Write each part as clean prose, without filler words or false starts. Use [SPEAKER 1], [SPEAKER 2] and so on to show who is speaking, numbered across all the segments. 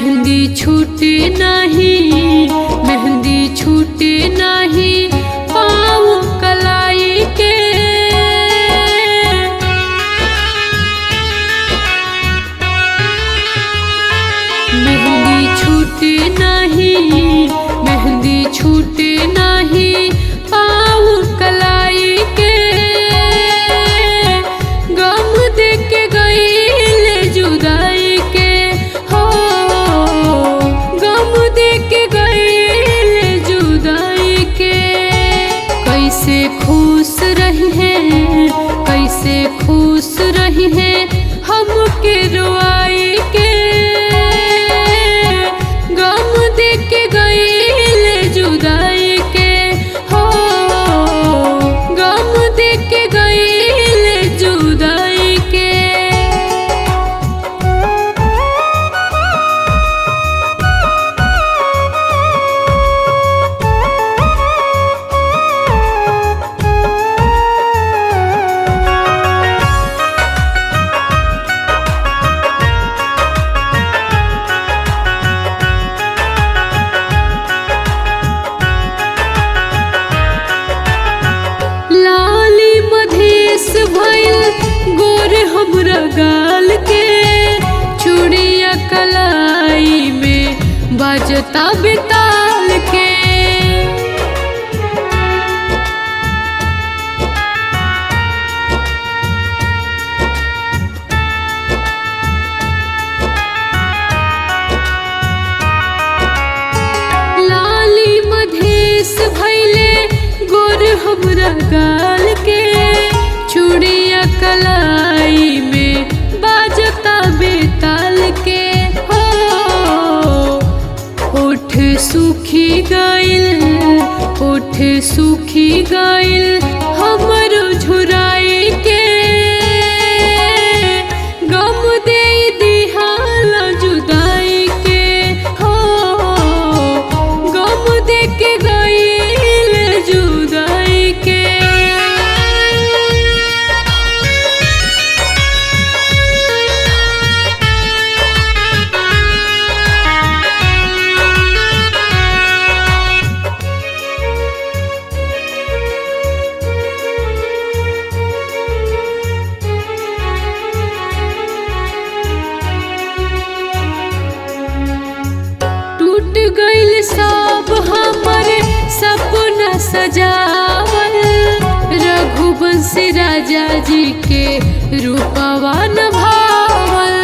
[SPEAKER 1] मेहंदी छूटे नहीं, मेहंदी छूटे नहीं पाँव कलाई के। मेहंदी छूटे नहीं, मेहंदी छूटे नहीं पाँव कलाई के। गम दे के गईले जुदाई के, हो गम दे के गईले जुदाई के। कैसे खुश रही है, कैसे खुश रही है हमके रुआई के। गम दे के गईले जुदाई के, हो गम दे के गईले जुदाई के। लाली मधेश भइल गोरे हमरा गाल के। चूड़िया कलाई में बजता बेताल के। लाली मधेश भइले गोर हमरा गाल के। चूड़िया कलाई में बाजता बेताल के, हो ओठ सूखी गइल, ओठ सूखी गइल हमरो झुराई के। गम दे दिहाला जुदाई के, हो गम दे के गइल जुदाई के। टूट गइल सब हमरे सपना सजावल। रघुवंशी राजा जी के रूपवा नभावल।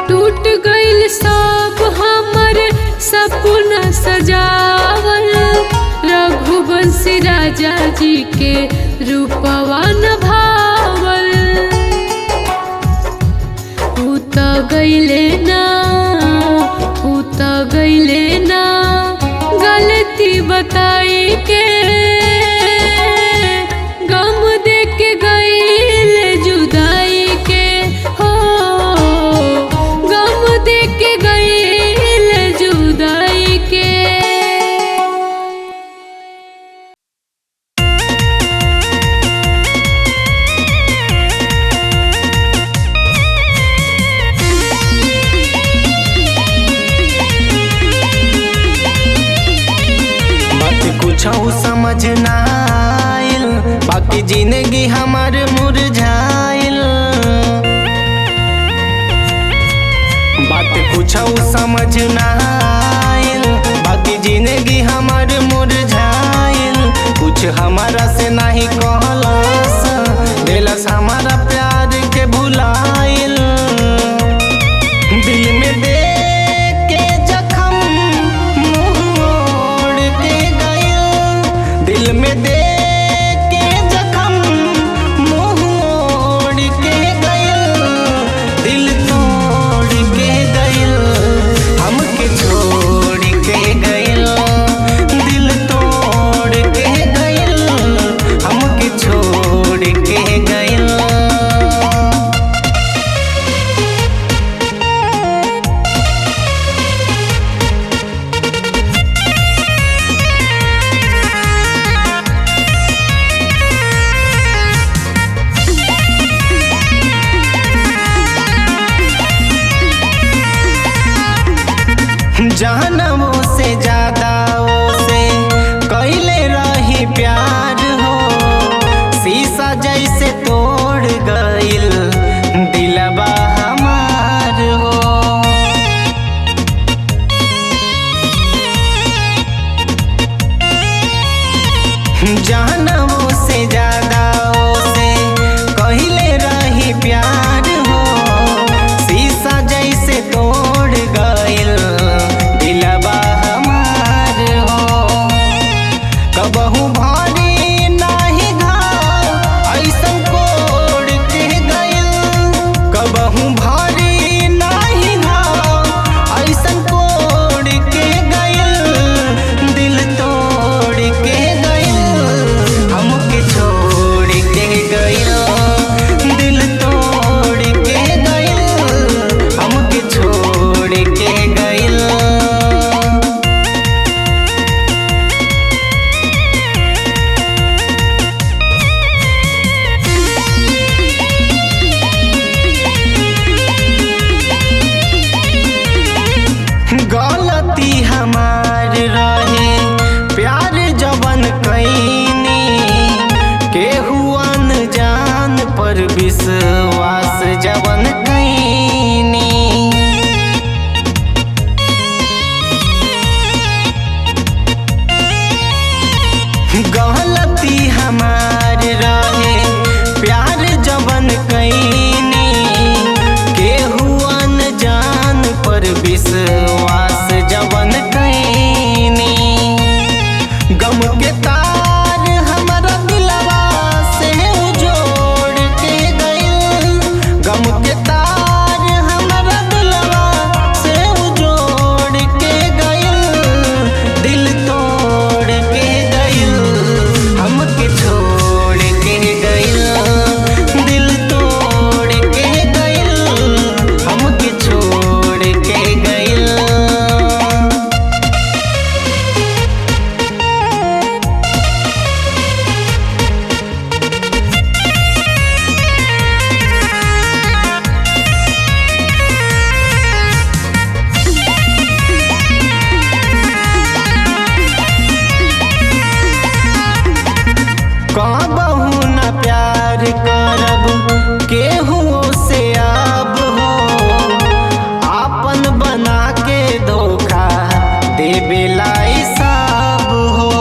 [SPEAKER 1] टूट गइल सब हमरे सपना सजावल। रघुवंशी राजा जी के रूपवा नभावल। ऊ त गइले ना, ऊ त गइले ना गलती बताई के। गम दे के गइले जुदाई के, हो गम दे के गइले जुदाई के।
[SPEAKER 2] कुछौ समझ ना आइल, बाकी जिंदगी हमार मुरझाइल। बात कुछौ समझ ना आइल, बाकी जिंदगी हमार मुरझाइल। कुछ हमारा से नहीं कहलस, दिलस हमारा प्यार के भुलाइल। दिल में दे के जख्म मुँह मोड़ के गइल। दिल में दे के जख्म मुँह मोड़ के गइल। दिल तोड़ के गइल, हमके छोड़ के गइल। दिल तोड़ के गइल, हमके छोड़ जानवों से ज्यादा से कैले रही प्यार हो, शीशा जैसे तोड़ गइल दिलवा हमार हो। जानवों से ज्यादा से कैले रही प्यार हो, शीशा जैसे तोड़ गइल दिलवा हमार हो। कबहू भारी नाही घाव ऐसन कोड़ के गइल, कबहू भारी नाही घाव ऐसन कोड़ के गइल, दिल तोड़ के गइल हमके छोड़ के गइल, दिल तोड़ के गइल हमके छोड़ के गइल। गलती हमार रहे प्यार जवन कैनी, केहू अनजान पर विश्वास जवन कैनी। गलती हमार रहे प्यार जवन कैनी, केहू अनजान पर विश्वास जवन कैनी। गम के तार हमारा दिलवा से उजोड़ के गइल, गम के तार हमारा दिलवा से उजोड़ के गइल, दिल तोड़ के गइल हमके छोड़ के गइल, दिल तोड़ के गइल हमके छोड़ के गइल। कबहू न प्यार करब केहू से अब हो, आपन बना के धोखा देवेला सब हो।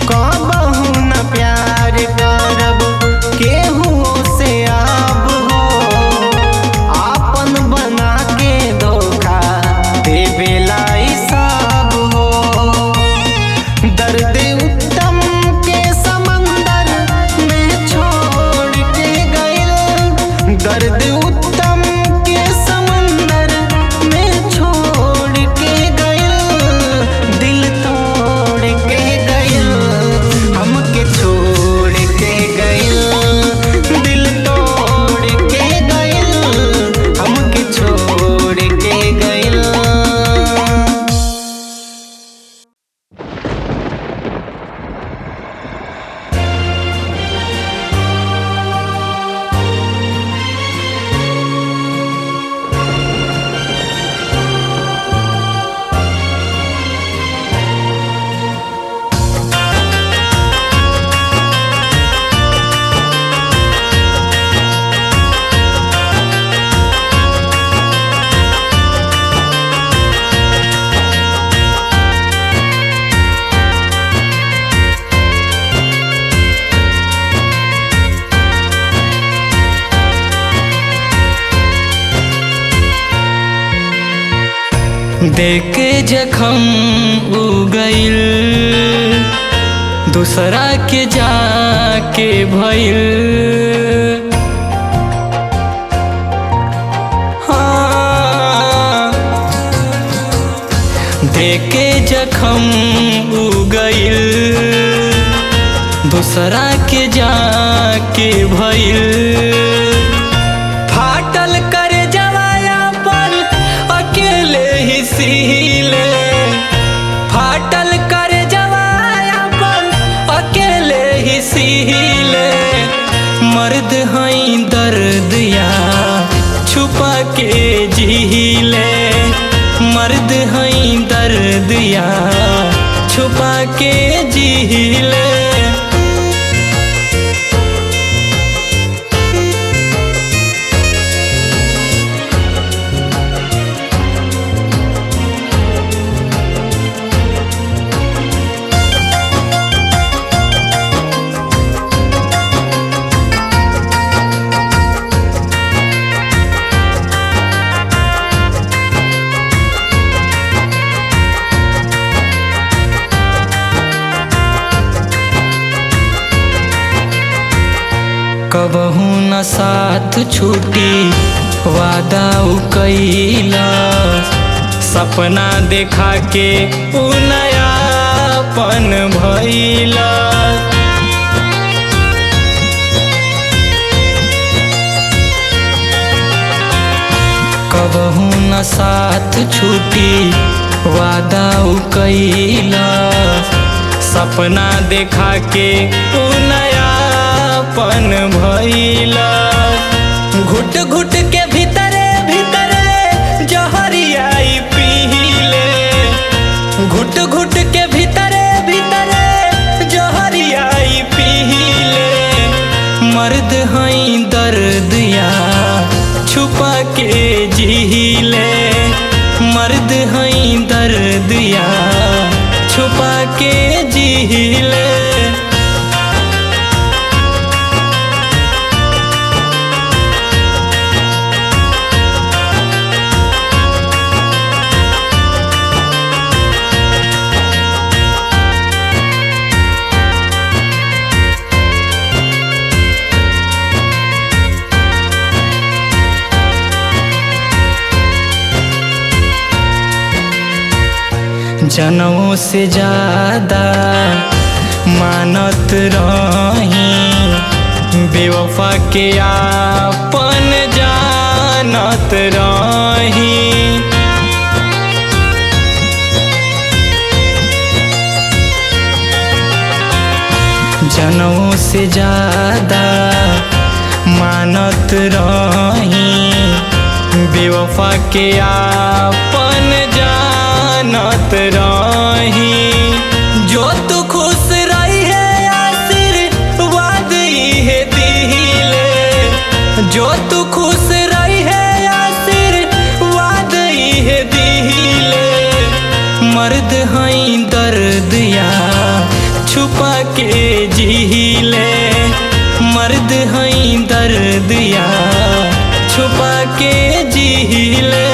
[SPEAKER 2] कबहू न प्यार करब केहू से अब हो, आपन बना के धोखा देवेला सब हो। दर्द उत्तम के समंदर में छोड़ के गइल, दर्द उत्तम के समंदर में छोड़ के गइल, दिल तोड़ के गइल हमके छोड़ के गइल, दिल तोड़ के गइल हमके छोड़ के गइल।
[SPEAKER 1] देके जखम उ गइल, दूसरा के जाके भइल। हाँ, देके जखम उ गइल, दूसरा के जाके भइल। फाटल कर जवाया पर अकेले ही सीले, फाटल कर जवाया पर अकेले ही सीले।
[SPEAKER 2] मर्द हई दर्द या छुपा के जीले, मर्द हई दर्द या छुपा के जीले। कबहू न साथ छूटी वादा उ कइला, सपना देखा के उ नयापन भइला। कबहू न साथ छूटी वादा उ कइला, सपना देखा के उ नयापन भइला। घुट घुट के भीतरे भीतरे जहरियाई पीले, घुट घुट के भीतरे भीतरे जहरियाई पीले। मर्द हई दर्द या छुपा के जीले, मर्द हई दर्द या छुपा के जीले। जनों से ज्यादा मानत रही, बेवफा के आपन जानत रही। जनों से ज्यादा मानत रही, बेवफा के आपन जानत रही। जो तू खुश रही है आशीर्वाद है दिले, जो तू खुश रही है आशीर्वाद है दिले। मर्द हई दर्द या छुपा के जीले, मर्द हई दर्द या छुपा के जीले।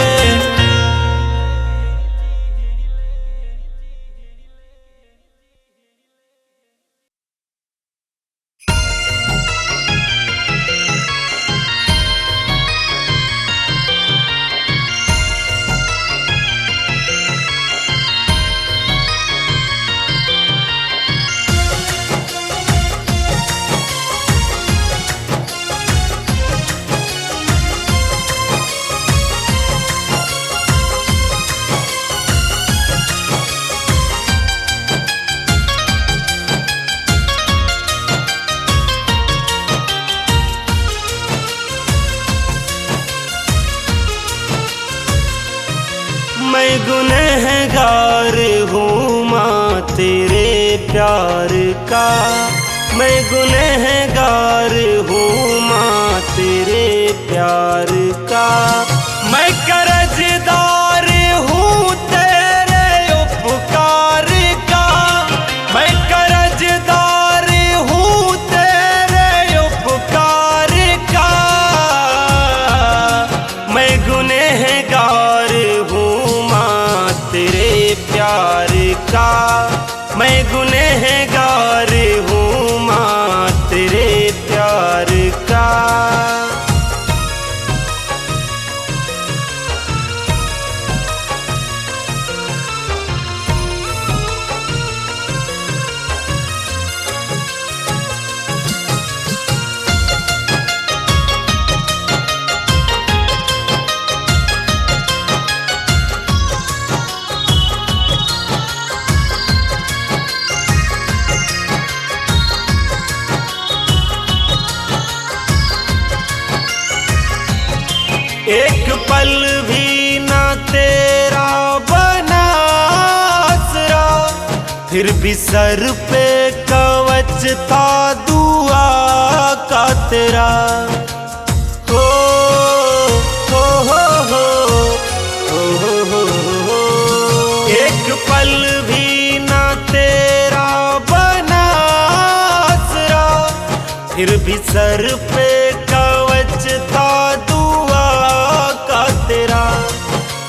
[SPEAKER 3] मैं गुनहगार हूँ माँ तेरे प्यार का, मैं गुनहगार हूँ माँ तेरे प्यार का। मैं कर्जदार हूँ तेरे उपकार का, मैं कर्जदार हूँ तेरे उपकार का। मैं गुनहगार हूँ माँ तेरे प्यार का, मैं गुनहगार हूँ माँ तेरे प्यार का। पल भी ना तेरा बना आसरा, फिर भी सर पे कवच था दुआ का तेरा। हो एक पल भी ना तेरा बना आसरा, फिर भी सर पे कवच था दुआ का तेरा,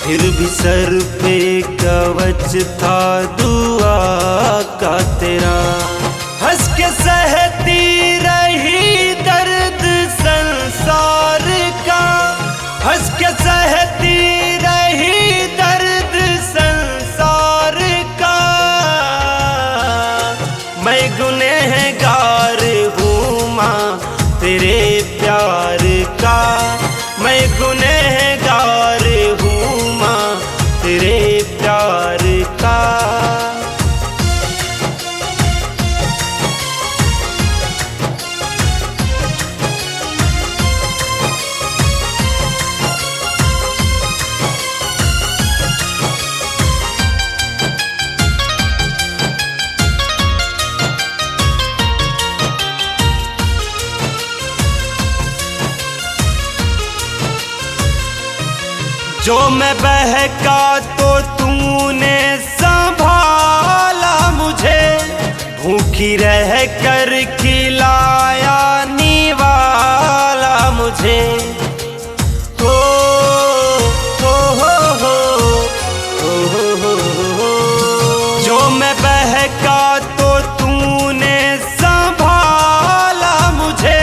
[SPEAKER 3] फिर भी सर पे कवच था दुआ का तेरा। हंस के सहती रही दर्द संसार का, हंस के सहती रही दर्द संसार का। मैं गुनहगार हूँ माँ तेरे प्यार का, मैं गुनहगार हूँ माँ तेरे प्यार का। जो मैं बहका तो तूने संभाला मुझे, भूखी रह कर खिलाया निवाला मुझे। हो जो मैं बहका तो तूने संभाला मुझे,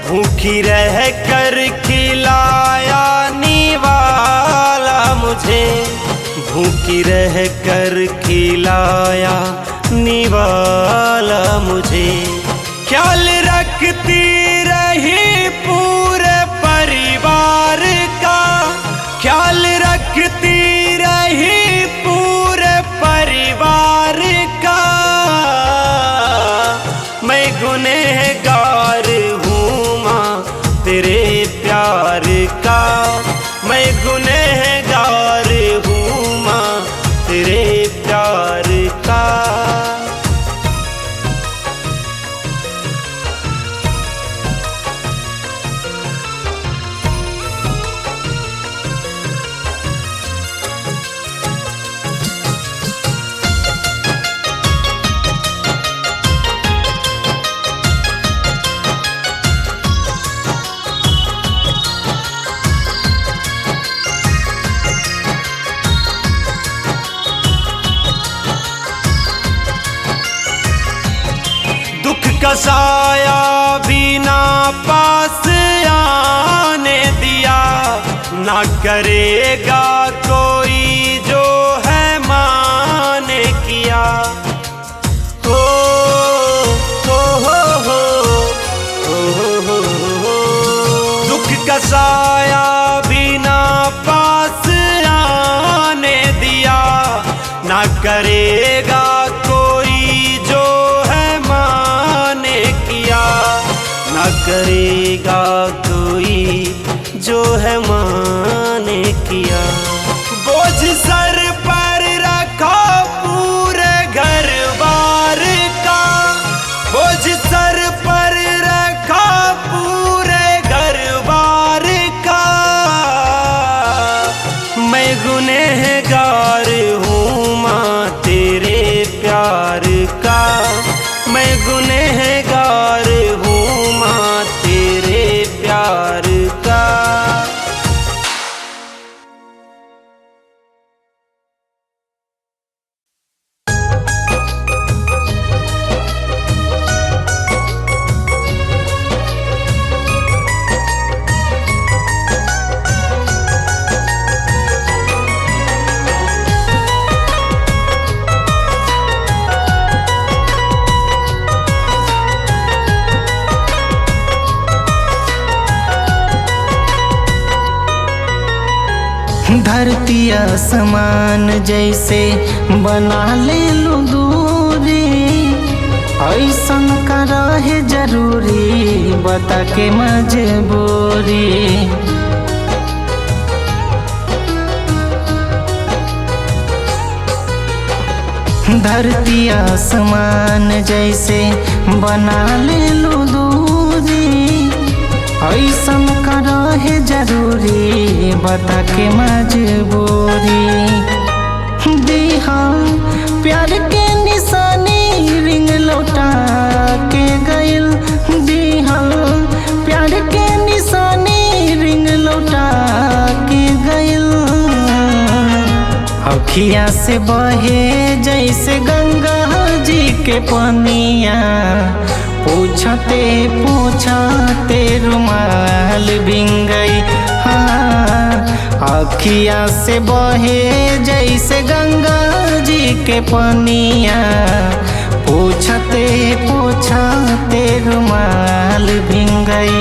[SPEAKER 3] भूखी रह कर खिलाया मुझे, भूखी रह कर खिलाया निवाला मुझे। ख्याल रखती रही पूरे परिवार का, ख्याल रखती रही पूरे परिवार का। मैं गुनहगार हूँ माँ तेरे प्यार का, मैं गुनहगार हूँ माँ तेरे प्यार का। का साया भी ना पास आने दिया, ना करेगा कोई जो है माने किया। दुख का साया भी ना पास आने दिया, ना करेगा कोई जो ना करेगा कोई जो है माने किया। बोझ सर पर रखा पूरे घर बार का, बोझ सर पर रखा पूरे घर बार का। मैं गुनहगार हूँ माँ तेरे प्यार का, मैं गुनहगार हूँ माँ तेरे प्यार का।
[SPEAKER 2] धरती आसमान जैसे बना ले लू दूरी, ऐसन का रहे जरूरी बता के मजबूरी। धरती आसमान जैसे बना ले लो दूरी, ऐसन करो है जरूरी बता के मजबूरी। दिहा प्यार के निशानी रिंग लौटा के गइल, दिहा प्यार के निशानी रिंग लौटा के गइल। अखिया से बहे जैसे गंगा जी के पनिया, पूछते पूछते रुमाल बिंग गई। हाँ, अखिया से बहे जैसे गंगा जी के पनिया, पूछते पूछते रुमाल बिंग गई।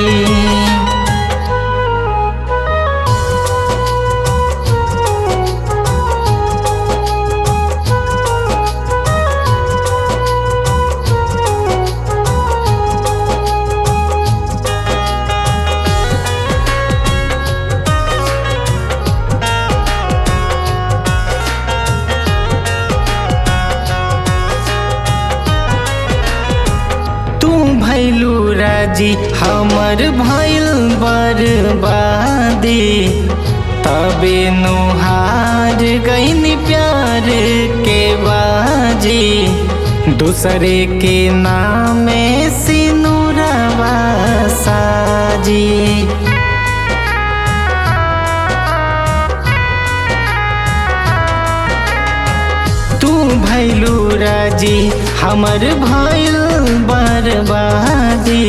[SPEAKER 2] भैलू राजी हमर भैल बर्बादी, तबे नुहार गईन प्यार के बाजी। दूसरे के नामे सिनुरवा साजी, तू भैलू राजी हमर भैल बर्बादी,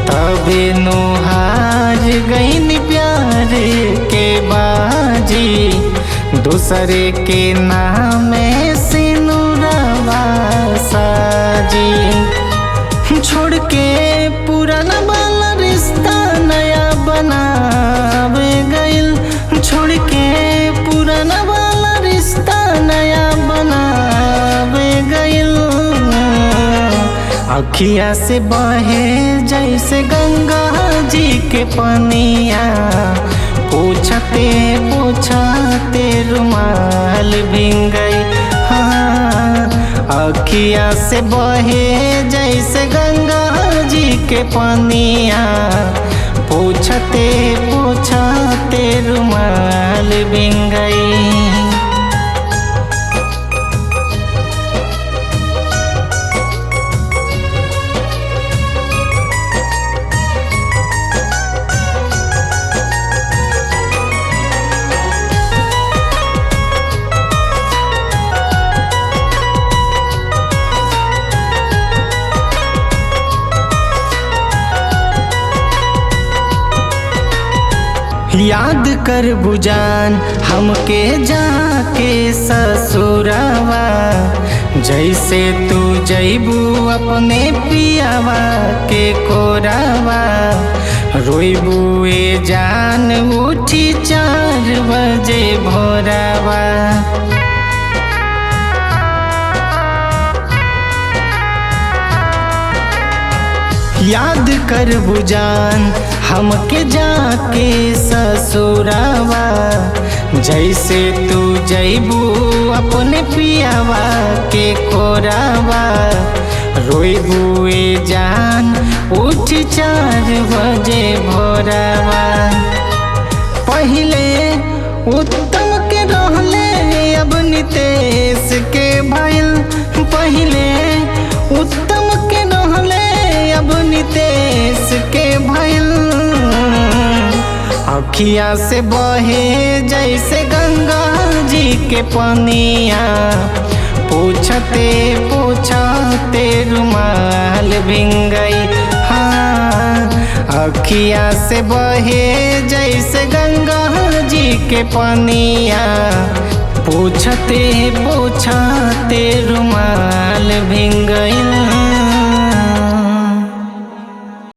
[SPEAKER 2] तबे नुहार गईन प्यार के बाजी। दूसरे के नामे सिनुरवा साजी, छोड़ के पुराना वाला रिश्ता नया बनावे गइल, छोड़ के पुराना वाला रिश्ता नया बनावे गइल। अखिया से बहे जैसे गंगा जी के पनिया, पूछते पूछते रुमाल बिंग गई। हाँ, अखिया से बहे जैसे गंगा जी के पनिया, पूछते पूछते रुमाल बिंग गई। याद कर बुजान हमके जाके ससुरावा, जैसे तू जैबू अपने पियावा के कोरावा। रोइबू ए जान उठी 4 बजे भोरावा। याद कर बुजान हमके जाके ससुरावा, जैसे तू जैबू अपने पियावा के कोरावा। रोइबू ए जान उठ 4 बजे भोरावा। पहले उत्तम के रहले अब नितेश के भइल, पहले उत्तम के रहले अब नितेश के भइल। अखिया से बहे जैसे गंगा जी के पनिया, पूछते पूछते रुमाल बिंग गई। हाँ, अखिया से बहे जैसे गंगा जी के पनिया, पूछते पूछते रुमाल बिंग गई।